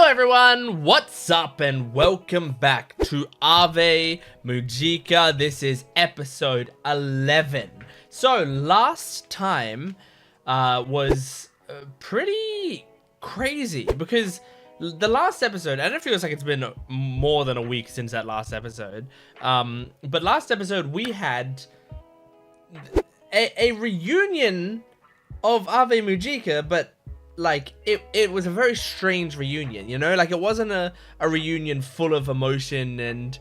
everyone, what's up and welcome back to Ave Mujica. This is episode 11. So last time was pretty crazy because the last episode, and it feels like it's been more than a week since that last episode, but last episode we had a reunion of Ave Mujica, but like it was a very strange reunion, you know, like it wasn't a reunion full of emotion and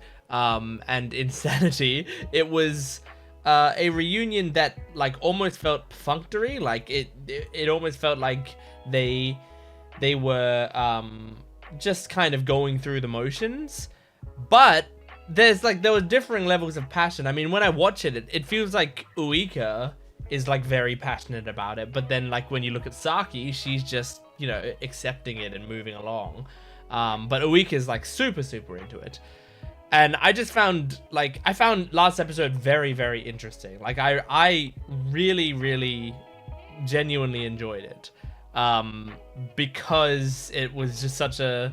insanity. It was a reunion that like almost felt perfunctory, like it almost felt like they were just kind of going through the motions, but there were differing levels of passion. I mean, when I watch it feels like Uika is like very passionate about it, but then like when you look at Saki, she's just, you know, accepting it and moving along. But Uika is like super into it, and I just found last episode very interesting. Like I really genuinely enjoyed it, because it was just such a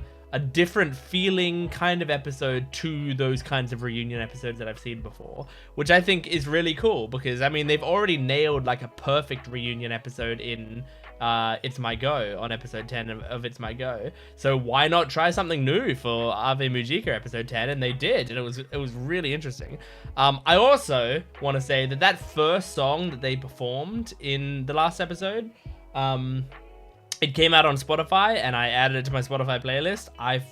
different feeling kind of episode to those kinds of reunion episodes that I've seen before, which I think is really cool because, I mean, they've already nailed like a perfect reunion episode in It's MyGo on episode 10 of It's MyGo. So why not try something new for Ave Mujica episode 10? And they did, and it was really interesting. I also want to say that first song that they performed in the last episode, it came out on Spotify, and I added it to my Spotify playlist. I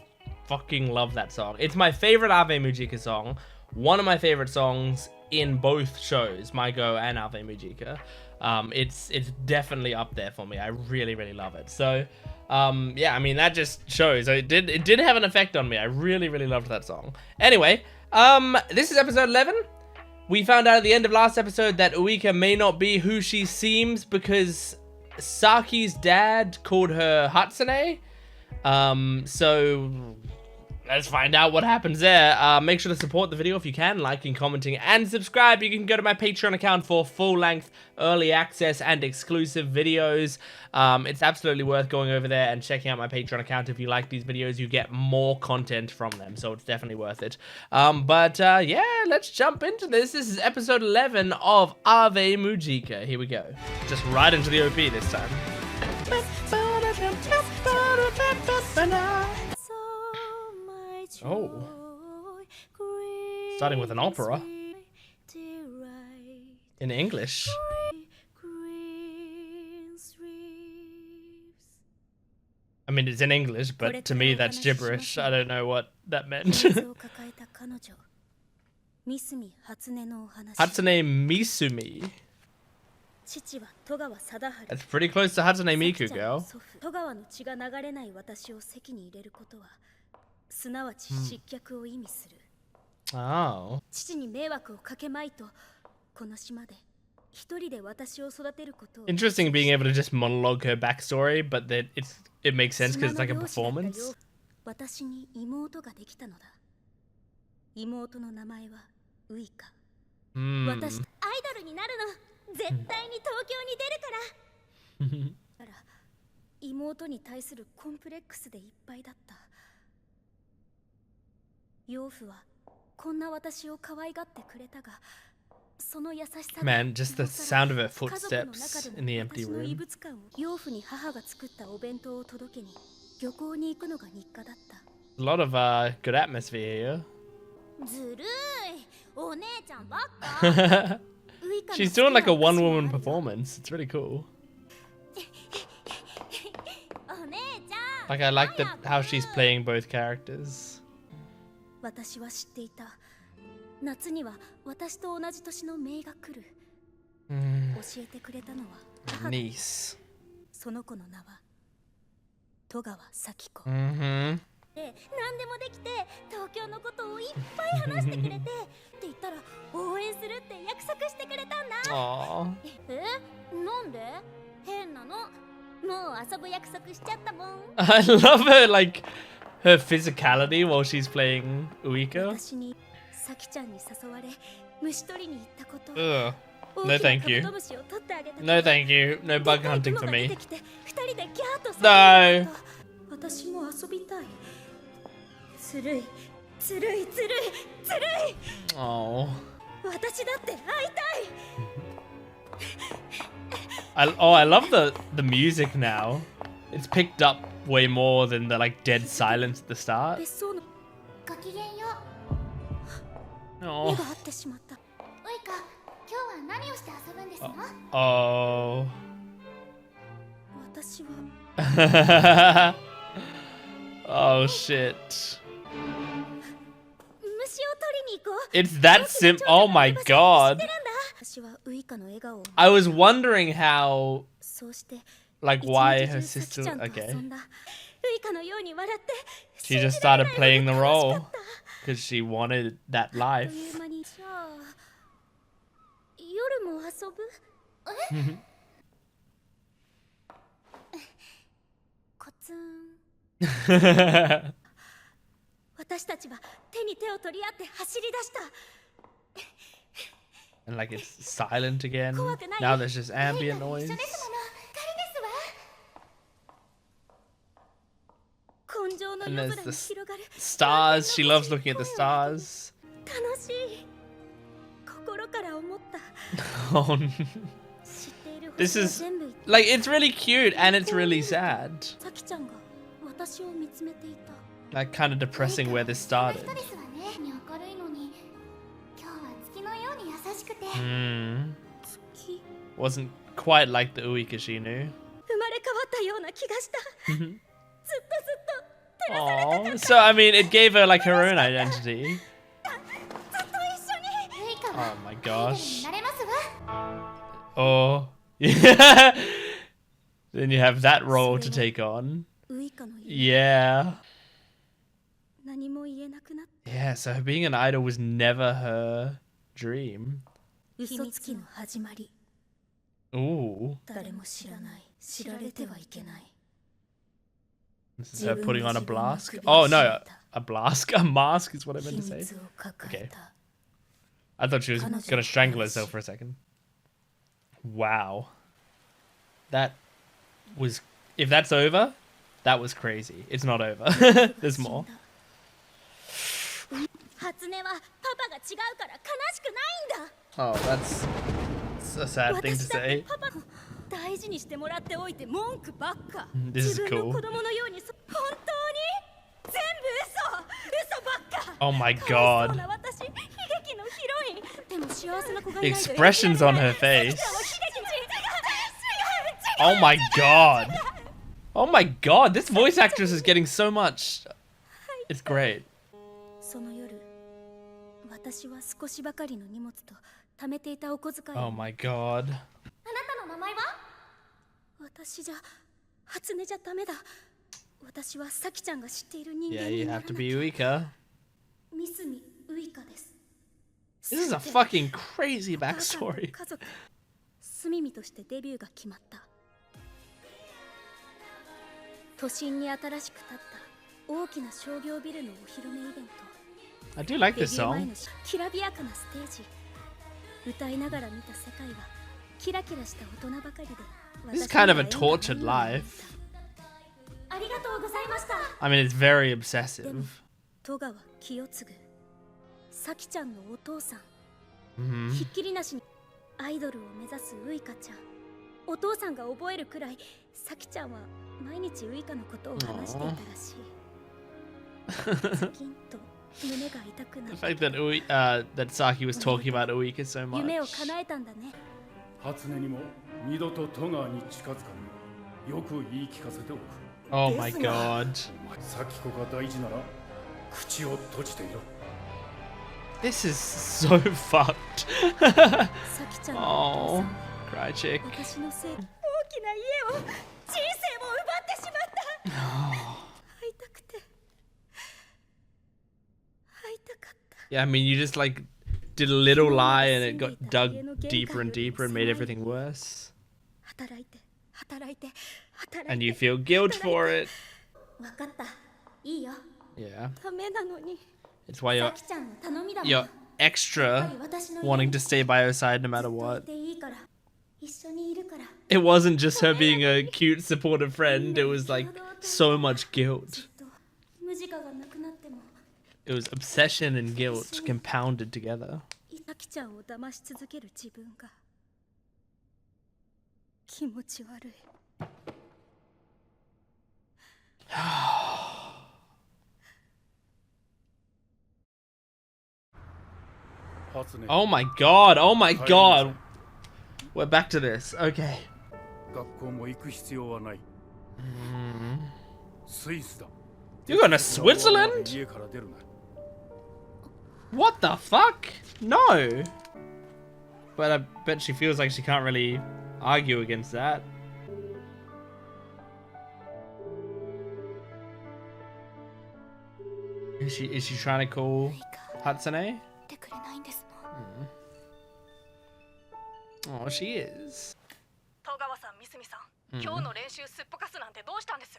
fucking love that song. It's my favorite Ave Mujica song. One of my favorite songs in both shows, MyGo and Ave Mujica. It's definitely up there for me. I really love it. So, yeah, I mean, that just shows. It did have an effect on me. I really loved that song. Anyway, this is episode 11. We found out at the end of last episode that Uika may not be who she seems because Saki's dad called her Hatsune. So let's find out what happens there. Make sure to support the video if you can, liking, commenting, and subscribe. You can go to my Patreon account for full-length early access and exclusive videos. It's absolutely worth going over there and checking out my Patreon account. If you like these videos, you get more content from them, so it's definitely worth it. Yeah, let's jump into this. This is episode 11 of Ave Mujica. Here we go. Just right into the OP this time. Oh. Starting with an opera. In English. I mean, it's in English, but to me that's gibberish. I don't know what that meant. Hatsune Misumi. That's pretty close to Hatsune Miku, girl. Oh. Interesting being able to just monologue her backstory, but that it makes sense because it's like a performance. Man, just the sound of her footsteps in the empty room. A lot of good atmosphere here. She's doing like a one-woman performance. It's really cool. Like, I like how she's playing both characters. Niece. Aww. I love her, like, her physicality while she's playing Uika. Ugh. No thank you. No thank you. No bug hunting for me. No. 私も遊びたい。ずるい、ずるい、ずるい、ずるい。 Oh. 私だって会いたい。 I love the music now. It's picked up way more than the like dead silence at the start. 別荘のごきげんよう。 Oh. 目が合ってしまった。ウイカ、今日は何をして遊ぶんですの？ Oh. 私は Oh shit. 虫を取りに行こう。 It's that simple. Oh my god. 私はウイカの笑顔を I was wondering how, そうして like, 一 why 日 her 中サキ sister. ちゃんと Okay. 遊んだ。ウイカのように笑って She just started playing the role because she wanted that あっ life. という間にじゃあ夜も遊ぶ？コツン。私たちは手に手を取り合って走り出した。 And like it's silent again. Now there's just ambient 一 noise. 緒ですもの。彼ですわ。根性の And 夜 there's 空 the に広がる stars. She loves looking at the stars. 楽しい。心から思った。 Oh, no. 知っている This 星は is 全部言って like it's really cute and it's really sad. サキちゃんが私を見つめていた。 Like kind of depressing where this started. 人ですわね。明るいのに、今日は月のように優しくて。 Hmm. 月 Wasn't quite like the Uika she knew. 生まれ変わったような気がした。ずっとずっと Oh, so I mean, it gave her like her own identity. ずっと一緒に。ウイカ Oh は my アイドルに gosh. なれますわ。 Oh, yeah. Then you have that role to take on. ウイカの夢 Yeah. 何も言えなくなった。 Yeah. So being an idol was never her dream. 嘘つきの始まり。 Ooh. 誰も知らない。知られてはいけない。 This is her putting on a mask. Oh no, a mask. A mask is what I meant to 秘 say. 密を抱えた。 I thought she was gonna strangle herself for a second. Wow. That was. If that's over, that was crazy. It's not over. There's more. 初音はパパが違うから悲しくないんだ。 Oh, that's a sad thing to 私だって say. パパを大事にしてもらっておいて文句ばっか。 This is 自分の cool. 子供のように本当に全部嘘ばっか。 Oh my かわいそう god. な私、悲劇のヒロイン。でも幸せな子がいないと Expressions on her face. 違う違う違う違う Oh my god. Oh my god. This voice actress is getting so much. It's great. その夜、私は少しばかりの荷物と貯めていたお小遣いを Oh my god. あなたの名前は？私じゃ初音じゃダメだ。私はサキちゃんが知っている人 Yeah, 間 you になら have な to き be ゃ。 Uika. ミスミウイカです。 This is a fucking crazy backstory. 家族、スミミとしてデビューが決まった。都心に新しく建った大きな商業ビルのお披露目イベント。 I do like デ this ビュー前 song. のきらびやかなステージ。歌いながら見た世界はキラキラした大人ばかりで。 This is kind of a tortured life. ありがとうございました。 I mean, it's very でも obsessive. 戸川清次、サキちゃんのお父さん。 Hmm. ひっきりなしにアイドルを目指すウイカちゃん。お父さんが覚えるくらいサキちゃんは毎日ウイカのことを話していたらしい。ズキンと胸が痛くな The る。 fact that that Saki was talking about Uika so 夢を much. 叶えたんだね。初音にも二度と戸川に近づかぬよく言い聞かせておく。 Oh my god. お前咲子が大事なら口を閉じていろ。 This is so fucked. サキちゃんのお父 Oh, さん。 cry chick. 私のせいで大きな家を人生も奪ってしまった。会いたくて会いたかった。 Yeah, I mean, you just like did a little lie and it got dug deeper and deeper and made everything worse. 働いて働いて働い And て。 you feel guilt for it. わかった。いいよ。 Yeah. ダメなのに。 It's why サキちゃんの頼みだもん。 you're extra wanting to stay by her side no matter ずっとい what. ていいから。一緒にいるから It wasn't just her being a cute, supportive friend. It was like so much ず guilt. っとムジカが亡くなっても It was obsession and guilt compounded together. サキちゃんを騙し続ける自分が気持ち悪い。Hatsune, Oh my god, oh my god. We're back to this. Okay. 学校も行く必要はない。スイスだ。 You're going to Switzerland? 家から出るな。 What the fuck? No. But I bet she feels like she can't really argue against that. Is she trying to call Hatsune? てくれないんですの。 Oh, she is. 戸川さん、ミスミさん、今日の練習すっぽかすなんてどうしたんです？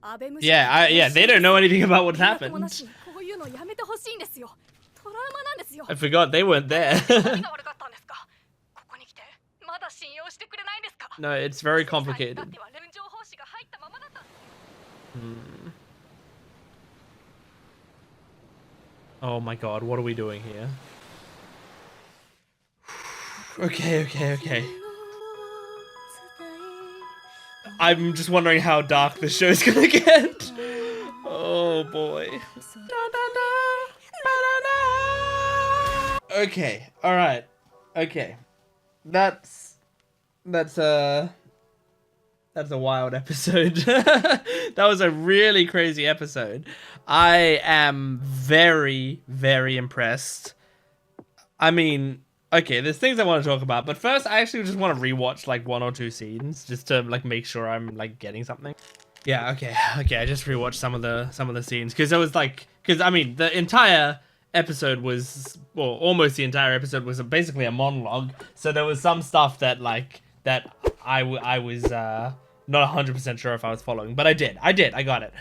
アベム Yeah, yeah, they don't know anything about what も happened. なしにこういうのやめてほしいんですよ。トラウマなんですよ。 I forgot they weren't there. 何が悪かったんですか？ここに来てまだ信用してくれないんですか？ No, it's very だ complicated. っては連情報誌が入ったままだった。 Oh my god, what are we doing here? Okay, okay, okay. I'm just wondering how dark this show's gonna get. Oh boy. Okay, alright. Okay. That's a wild episode. That was a really crazy episode. I am very, very impressed. I mean, okay, there's things I want to talk about, but first I actually just want to rewatch like 1 or 2 scenes just to like make sure I'm like getting something. Yeah, okay. I just rewatched some of the scenes because I mean, the entire episode was, well, almost the entire episode was basically a monologue. So there was some stuff that I was not 100% sure if I was following, but I got it.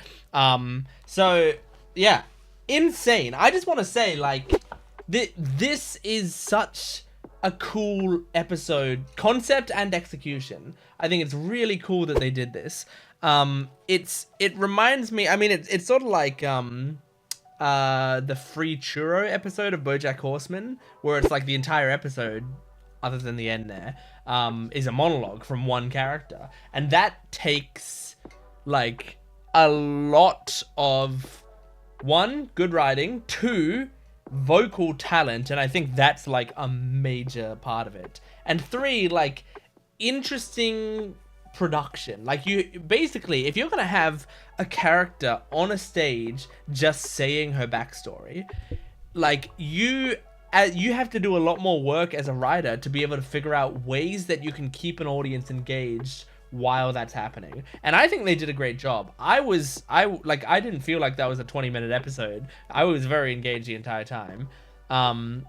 So yeah, insane. I just want to say, like, this is such a cool episode, concept and execution. I think it's really cool that they did this. It reminds me, I mean, it's sort of like the free churro episode of BoJack Horseman, where it's like the entire episode, other than the end there, is a monologue from one character, and that takes like a lot of, 1, good writing, 2, vocal talent, and I think that's like a major part of it, and 3, like, interesting production. Like, you basically, if you're gonna have a character on a stage just saying her backstory, like, you have to do a lot more work as a writer to be able to figure out ways that you can keep an audience engaged while that's happening. And I think they did a great job. I didn't feel like that was a 20-minute episode. I was very engaged the entire time. And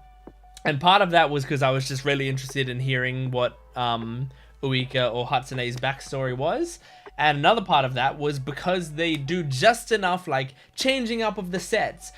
part of that was because I was just really interested in hearing what Uika or Hatsune's backstory was. And another part of that was because they do just enough, like, changing up of the sets,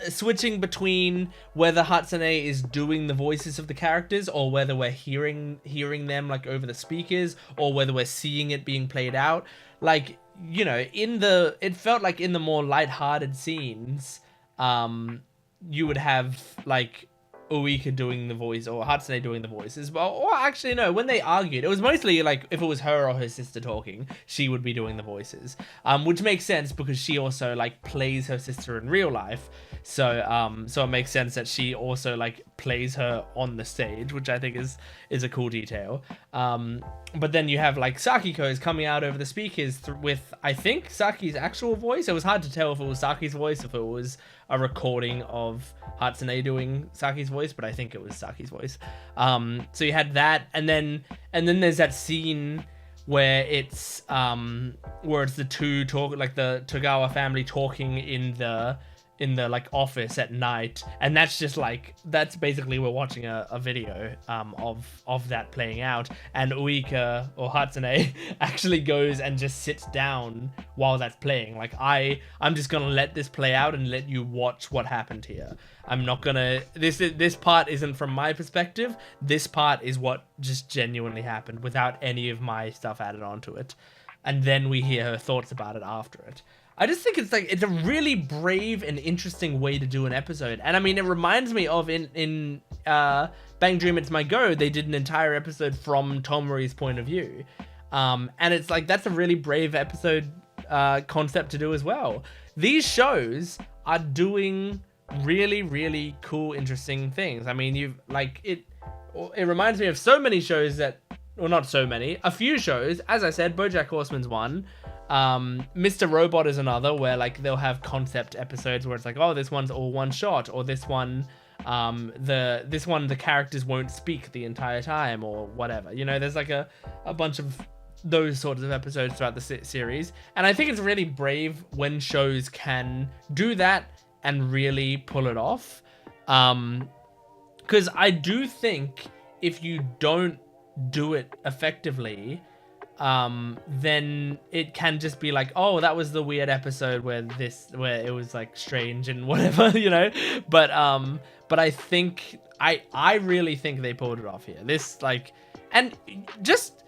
switching between whether Hatsune is doing the voices of the characters or whether we're hearing them, like, over the speakers, or whether we're seeing it being played out. Like, you know, it felt like in the more lighthearted scenes, you would have, like, Uika doing the voice or Hatsune doing the voices. Or actually, no, when they argued, it was mostly like if it was her or her sister talking, she would be doing the voices, which makes sense because she also like plays her sister in real life. So it makes sense that she also like plays her on the stage, which I think is a cool detail. But then you have like Sakiko's coming out over the speakers with, I think, Saki's actual voice. It was hard to tell if it was Saki's voice, if it was a recording of Hatsune doing Saki's voice, but I think it was Saki's voice. So you had that, and then there's that scene where it's the two talk, like the Togawa family talking in in the like office at night, and that's just like, that's basically we're watching a video of that playing out, and Uika or Hatsune actually goes and just sits down while that's playing. Like I'm just gonna let this play out and let you watch what happened here. I'm not gonna, this part isn't from my perspective, this part is what just genuinely happened without any of my stuff added onto it. And then we hear her thoughts about it after it. I just think it's like, it's a really brave and interesting way to do an episode. And I mean, it reminds me of in BanG Dream It's MyGo, they did an entire episode from Tomori's point of view. And it's like, that's a really brave episode concept to do as well. These shows are doing really, really cool, interesting things. I mean, you've like, it reminds me of so many shows that, well, not so many, a few shows. As I said, BoJack Horseman's one. Mr. Robot is another, where like they'll have concept episodes where it's like, oh, this one's all one shot, or this one, the characters won't speak the entire time, or whatever. You know, there's like a bunch of those sorts of episodes throughout the series. And I think it's really brave when shows can do that and really pull it off. Because I do think if you don't do it effectively, then it can just be like, oh, that was the weird episode where it was like strange and whatever, you know. But I think I really think they pulled it off here. This like, and just,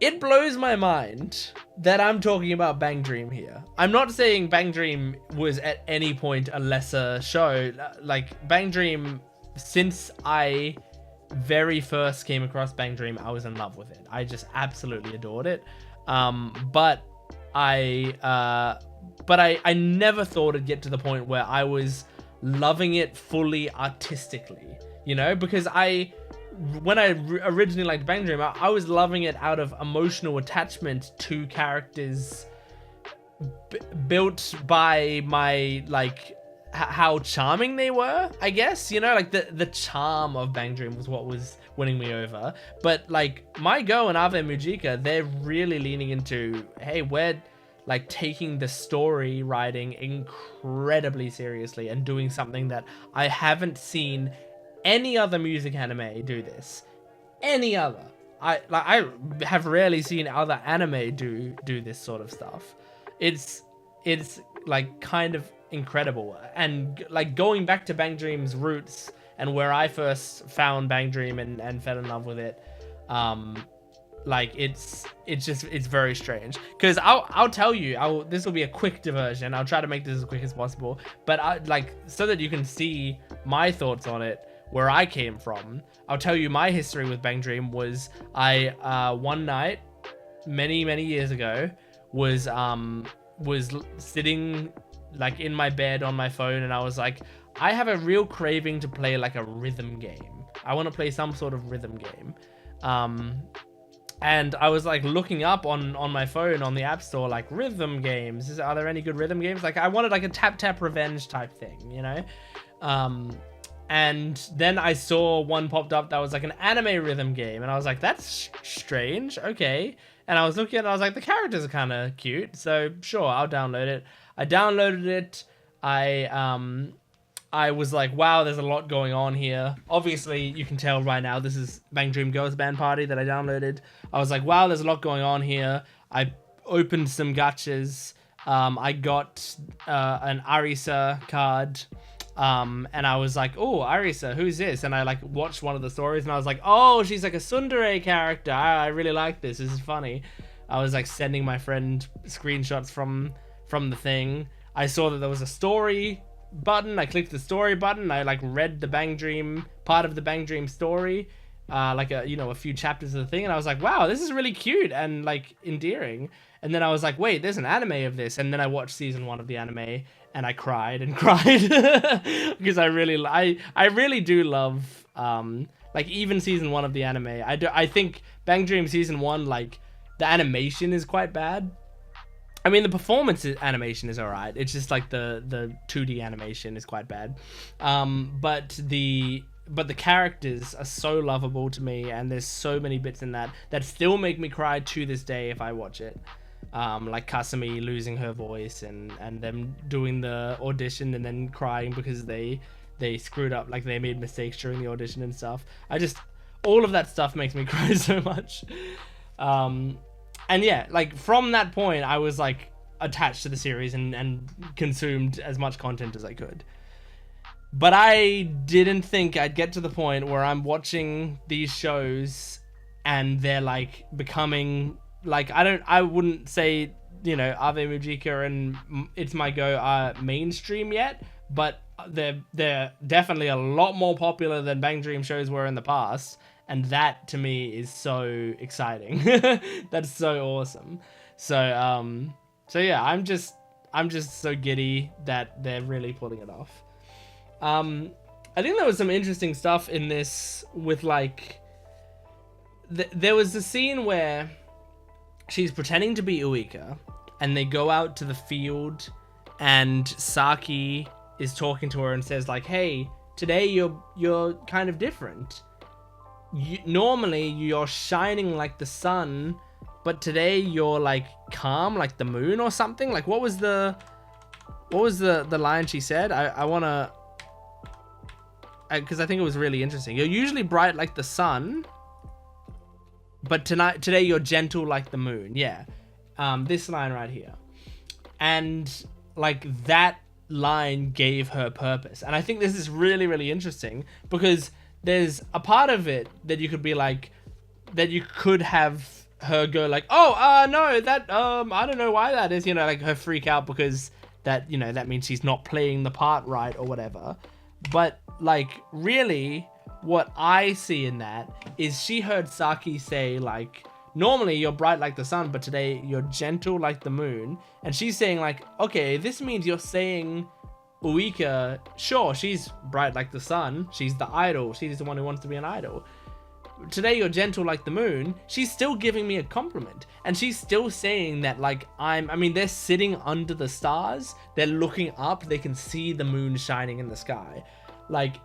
it blows my mind that I'm talking about BanG Dream here. I'm not saying BanG Dream was at any point a lesser show. Like BanG Dream, since I very first came across BanG Dream, I was in love with it. I just absolutely adored it. But I never thought it'd get to the point where I was loving it fully artistically, you know, because when I originally liked BanG Dream, I was loving it out of emotional attachment to characters built by my, like, how charming they were, I guess, you know, like the charm of BanG Dream was what was winning me over. But like MyGo and Ave Mujica, they're really leaning into, hey, we're like taking the story writing incredibly seriously and doing something that I haven't seen any other music anime do this. Any other. I have rarely seen other anime do this sort of stuff. It's like kind of incredible. And like going back to BanG Dream's roots and where I first found BanG Dream and fell in love with it, like it's very strange. Because I'll tell you, this will be a quick diversion. I'll try to make this as quick as possible, but like so that you can see my thoughts on it, where I came from. I'll tell you my history with BanG Dream was I one night many years ago was sitting like in my bed on my phone, and I was like, I have a real craving to play like a rhythm game. I want to play some sort of rhythm game. And I was like looking up on my phone on the App Store, like rhythm games. Are there any good rhythm games? Like I wanted like a tap revenge type thing, you know? And then I saw one popped up that was like an anime rhythm game, and I was like, that's strange. Okay. And I was looking at it, I was like, the characters are kind of cute, so sure, I'll download it. I downloaded it. I was like, wow, there's a lot going on here. Obviously, you can tell right now, this is BanG Dream Girls Band Party that I downloaded. I was like, wow, there's a lot going on here. I opened some gachas. I got an Arisa card. And I was like, oh, Arisa, who's this? And I like watched one of the stories, and I was like, oh, she's like a tsundere character. I really like this. This is funny. I was like sending my friend screenshots from the thing. I saw that there was a story button. I clicked the story button. I like read the BanG Dream part of the BanG Dream story, like a few chapters of the thing, and I was like, wow, this is really cute and like endearing. And then I was like, wait, there's an anime of this. And then I watched season 1 of the anime, and I cried and cried because I really do love like even season 1 of the anime. I think BanG Dream season 1, like the animation is quite bad. I mean, the performance animation is alright. It's just like the 2D animation is quite bad. But the characters are so lovable to me, and there's so many bits in that still make me cry to this day if I watch it. like Kasumi losing her voice and them doing the audition and then crying because they screwed up, like they made mistakes during the audition and stuff. All of that stuff makes me cry so much. And yeah, like from that point I was like attached to the series and consumed as much content as I could. But I didn't think I'd get to the point where I'm watching these shows and they're like becoming like, I wouldn't say, you know, Ave Mujica and It's MyGo are mainstream yet, but they're definitely a lot more popular than Bang Dream shows were in the past, and that to me is so exciting. That's so awesome. So yeah, I'm just so giddy that they're really pulling it off. I think there was some interesting stuff in this with like there was the scene where she's pretending to be Uika and they go out to the field and Saki is talking to her and says like, hey, today you're kind of different. Normally you're shining like the sun, but today you're like calm like the moon or something. Like what was the line she said? I want to, because I think it was really interesting. You're usually bright like the sun, but today you're gentle like the moon. Yeah. This line right here. And like that line gave her purpose. And I think this is really, really interesting because there's a part of it that you could be like, that you could have her go like, oh, no, that, I don't know why that is, you know, like her freak out because that, you know, that means she's not playing the part right or whatever. But like really what I see in that is she heard Saki say like, normally you're bright like the sun, but today you're gentle like the moon. And she's saying like, okay, this means you're saying Uika, sure, she's bright like the sun. She's the idol. She's the one who wants to be an idol. Today you're gentle like the moon. She's still giving me a compliment. And she's still saying that like, I mean, they're sitting under the stars. They're looking up. They can see the moon shining in the sky. Like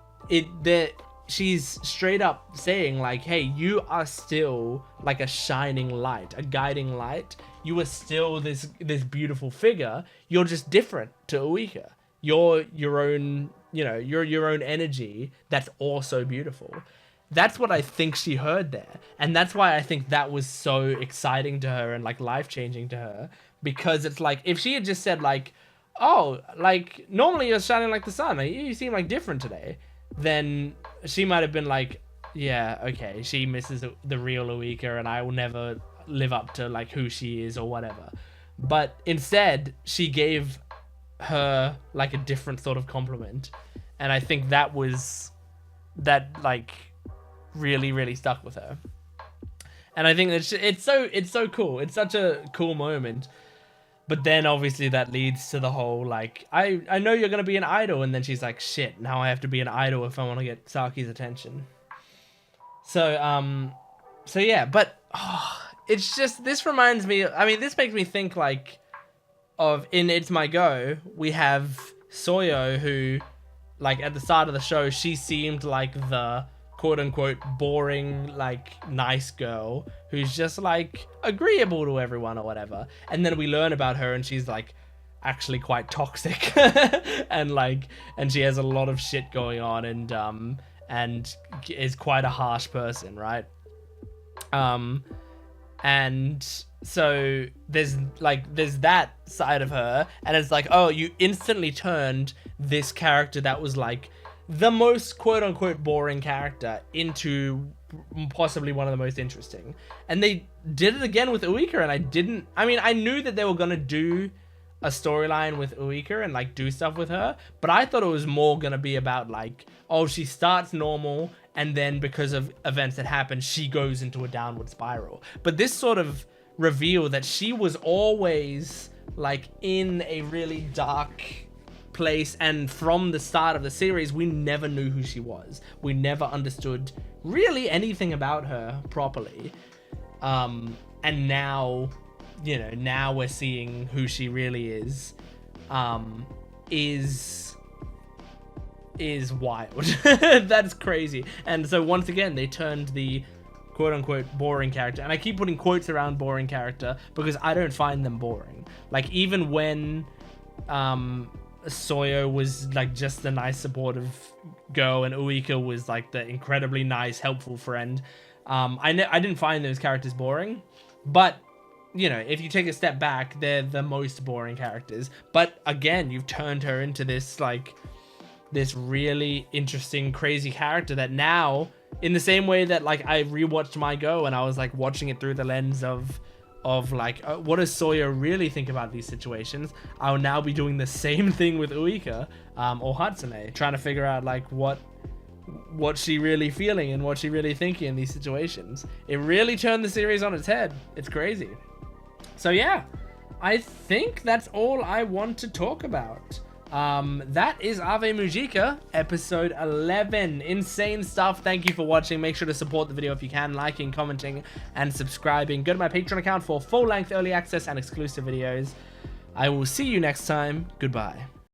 she's straight up saying like, hey, you are still like a shining light, a guiding light. You are still this beautiful figure. You're just different to Uika. You're your own, you know, you're your own energy that's also beautiful. That's what I think she heard there. And that's why I think that was so exciting to her and like life-changing to her. Because it's like, if she had just said like, oh, like normally you're shining like the sun, you seem like different today, then she might have been like, yeah, okay, she misses the real Uika and I will never live up to like who she is or whatever. But instead, she gave her like a different sort of compliment. And I think that like really, really stuck with her. And I think it's so cool. It's such a cool moment. But then obviously that leads to the whole like, I know you're gonna be an idol, and then she's like, shit, now I have to be an idol if I want to get Saki's attention. So yeah, but it's just, this reminds me, I mean, this makes me think like of in It's MyGo, we have Soyo, who like at the start of the show, she seemed like the quote unquote boring, like nice girl who's just like agreeable to everyone or whatever. And then we learn about her and she's like actually quite toxic and she has a lot of shit going on and is quite a harsh person, right? And so there's that side of her, and it's like, oh, you instantly turned this character that was like the most quote-unquote boring character into possibly one of the most interesting. And they did it again with Uika, and I knew that they were gonna do a storyline with Uika and like do stuff with her, but I thought it was more gonna be about like, oh, she starts normal and then because of events that happen, she goes into a downward spiral. But this sort of reveal that she was always like in a really dark place, and from the start of the series we never knew who she was. We never understood really anything about her properly. And now, you know, now we're seeing who she really is wild. That's crazy. And so once again, they turned the quote-unquote boring character, and I keep putting quotes around boring character because I don't find them boring. Like, even when Soyo was like just the nice supportive girl and Uika was like the incredibly nice helpful friend, I didn't find those characters boring. But you know, if you take a step back, they're the most boring characters. But again, you've turned her into this like this really interesting, crazy character that now, in the same way that like I rewatched MyGo and I was like watching it through the lens of like what does Sawyer really think about these situations, I'll now be doing the same thing with Uika or Hatsune, trying to figure out like what she really feeling and what she really thinking in these situations. It really turned the series on its head. It's crazy. So yeah, I think that's all I want to talk about. That is Ave Mujica, episode 11. Insane stuff. Thank you for watching. Make sure to support the video if you can, liking, commenting, and subscribing. Go to my Patreon account for full-length early access and exclusive videos. I will see you next time. Goodbye.